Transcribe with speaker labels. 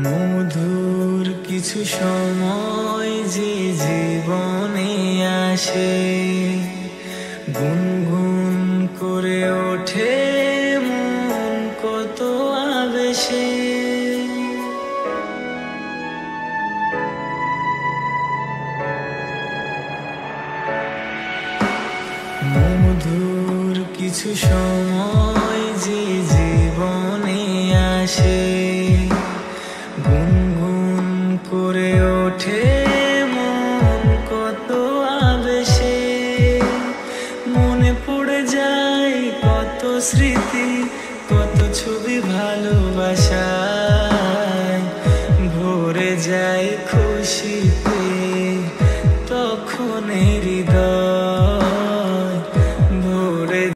Speaker 1: মধুর কিছু সময় যে জীবনে আসে, গুনগুন করে ওঠে মন কত আবেশে। মধুর কিছু সময় যে জীবনে আসে, গুনগুন করে ওঠে মন কত আবেশে। মনে পড়ে যায় কত স্মৃতি, কত ছবি ভালোবাসা।